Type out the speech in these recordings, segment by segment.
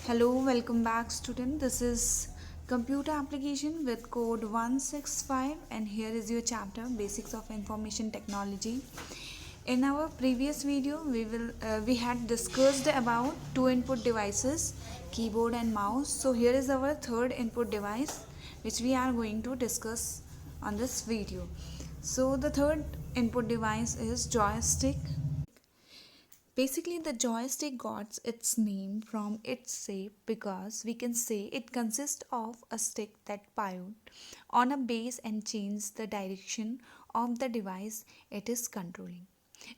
Hello, welcome back student. This is computer application with code 165 and here is your chapter basics of information technology. In our previous video we had discussed about two input devices, keyboard and mouse. So here is our third input device which we are going to discuss on this video. So the third input device is joystick. Basically, the joystick got its name from its shape because we can say it consists of a stick that pivot on a base and changes the direction of the device it is controlling.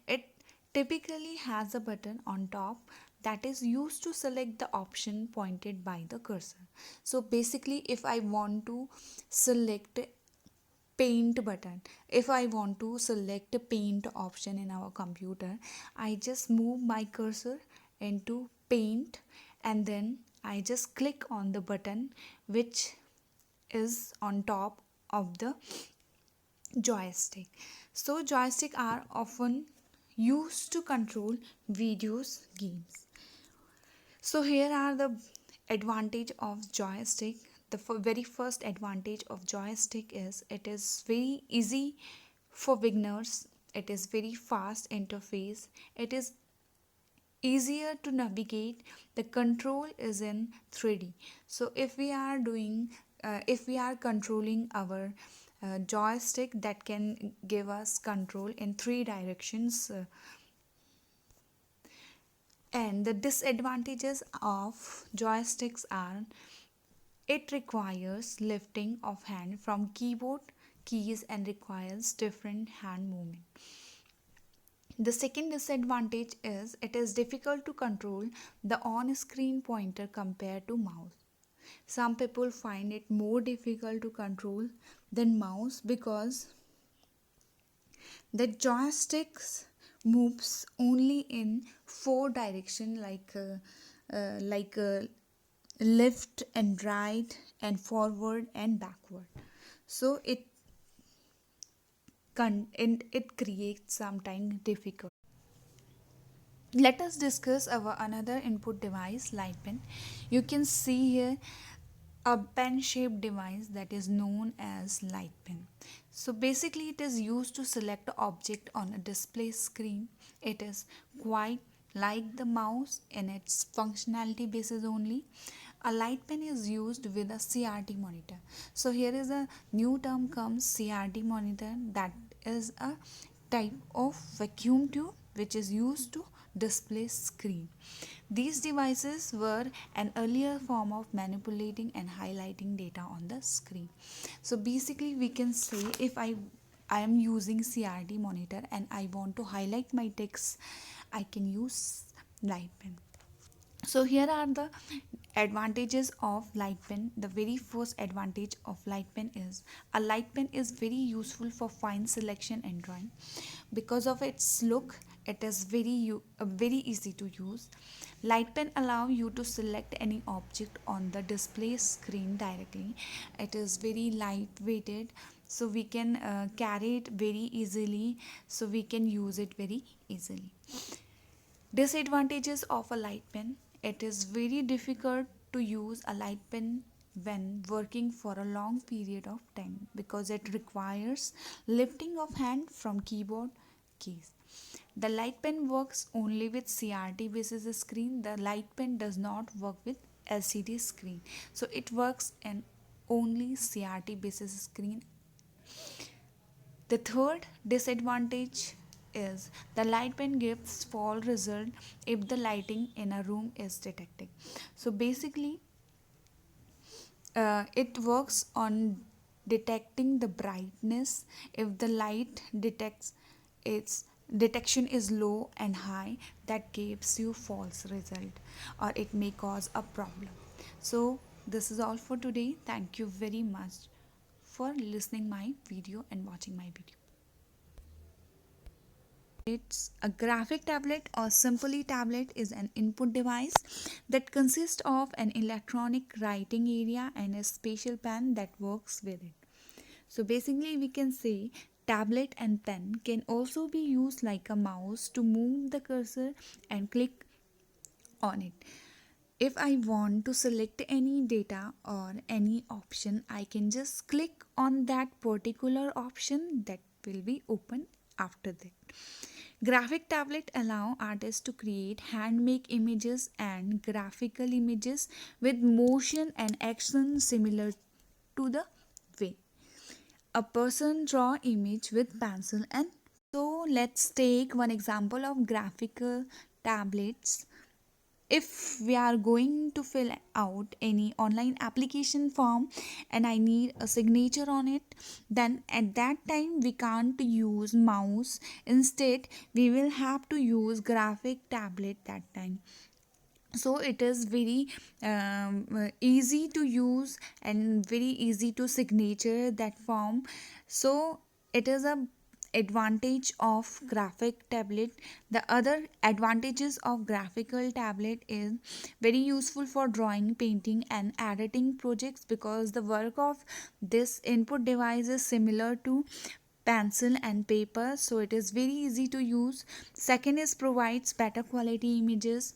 It typically has a button on top that is used to select the option pointed by the cursor. So basically, if I want to select paint button, if I want to select a paint option in our computer, I just move my cursor into paint and then I just click on the button which is on top of the joystick. So joystick are often used to control videos games. So here are the advantage of joystick. The very first advantage of joystick is it is very easy for beginners. It is very fast interface. It is easier to navigate. The control is in 3D. So if we are controlling our joystick, that can give us control in three directions. And the disadvantages of joysticks are it requires lifting of hand from keyboard keys and requires different hand movement. The second disadvantage is it is difficult to control the on-screen pointer compared to mouse. Some people find it more difficult to control than mouse because the joysticks moves only in four direction like left and right and forward and backward. So it creates sometimes difficult. Let us discuss our another input device, light pen. You can see here a pen shaped device that is known as light pen. So basically it is used to select an object on a display screen. It is quite like the mouse in its functionality basis only. A light pen is used with a CRT monitor. So here is a new term comes CRT monitor, that is a type of vacuum tube which is used to display screen. These devices were an earlier form of manipulating and highlighting data on the screen. So basically we can say if I am using CRT monitor and I want to highlight my text, I can use light pen. So here are the advantages of light pen. The very first advantage of light pen is a light pen is very useful for fine selection and drawing. Because of its look, it is very easy to use. Light pen allow you to select any object on the display screen directly. It is very light weighted, so we can carry it very easily, so we can use it very easily. Disadvantages of a light pen: it is very difficult to use a light pen when working for a long period of time because it requires lifting of hand from keyboard keys. The light pen works only with CRT basis screen. The light pen does not work with LCD screen. So it works in only CRT basis screen. The third disadvantage is the light pen gives false result if the lighting in a room is detected. So basically it works on detecting the brightness. If the light detects its detection is low and high, that gives you false result or it may cause a problem. So this is all for today. Thank you very much for listening my video and watching my video. It's a graphic tablet or simply tablet is an input device that consists of an electronic writing area and a spatial pen that works with it. So basically we can say tablet and pen can also be used like a mouse to move the cursor and click on it. If I want to select any data or any option, I can just click on that particular option that will be open after that. Graphic tablet allow artists to create handmade images and graphical images with motion and action similar to the way a person draw image with pencil. And so let's take one example of graphical tablets. If we are going to fill out any online application form and I need a signature on it, then at that time we can't use mouse. Instead we will have to use graphic tablet that time. So it is very easy to use and very easy to signature that form. So it is a advantage of graphic tablet. The other advantages of graphical tablet is very useful for drawing, painting and editing projects, because the work of this input device is similar to pencil and paper, so it is very easy to use. Second is provides better quality images.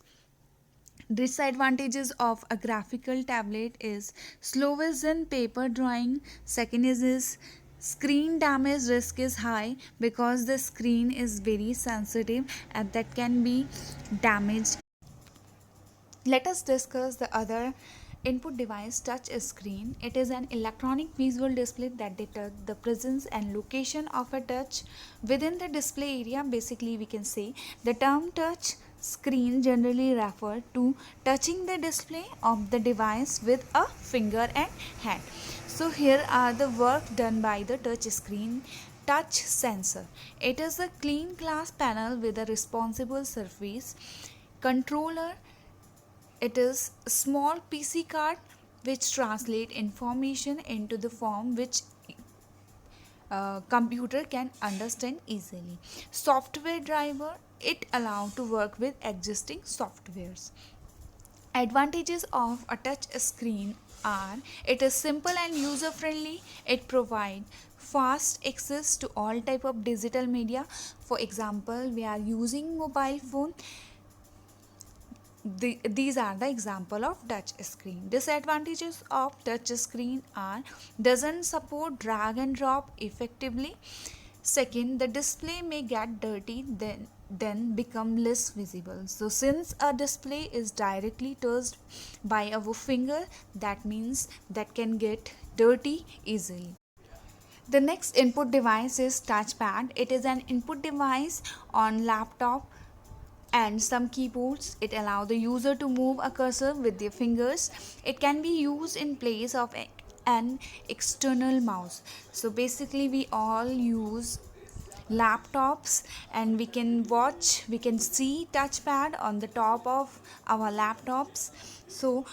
Disadvantages of a graphical tablet is slower than paper drawing. Second is screen damage risk is high, because the screen is very sensitive and that can be damaged. Let us discuss the other input device, touch screen. It is an electronic visual display that detects the presence and location of a touch within the display area. Basically, we can say the term touch screen generally refer to touching the display of the device with a finger and hand. So here are the work done by the touch screen. Touch sensor. It is a clean glass panel with a responsible surface. Controller. It is a small PC card which translate information into the form which computer can understand easily. Software driver. It allow to work with existing softwares. Advantages of a touch screen are it is simple and user friendly. It provides fast access to all type of digital media. For example, we are using mobile phone. These are the example of touch screen. Disadvantages of touch screen are doesn't support drag and drop effectively. Second, the display may get dirty, then become less visible. So since a display is directly touched by our finger, that means that can get dirty easily. The next input device is touchpad. It is an input device on laptop and some keyboards. It allows the user to move a cursor with their fingers. It can be used in place of an external mouse. So basically we all use laptops and we can see touchpad on the top of our laptops. So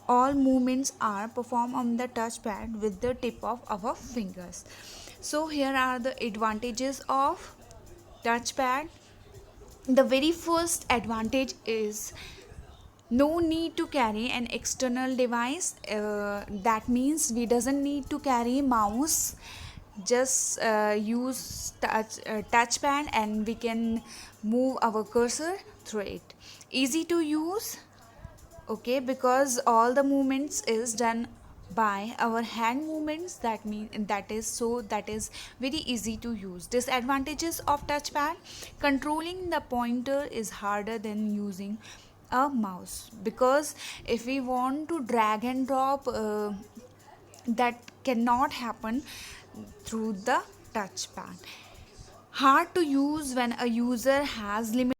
all movements are performed on the touchpad with the tip of our fingers. So here are the advantages of touchpad. The very first advantage is no need to carry an external device. That means we doesn't need to carry mouse, just use touchpad and we can move our cursor through it. Easy to use, okay, because all the movements is done by our hand movements. That is very easy to use. Disadvantages of touchpad: controlling the pointer is harder than using a mouse, because if we want to drag and drop, that cannot happen through the touchpad. Hard to use when a user has limited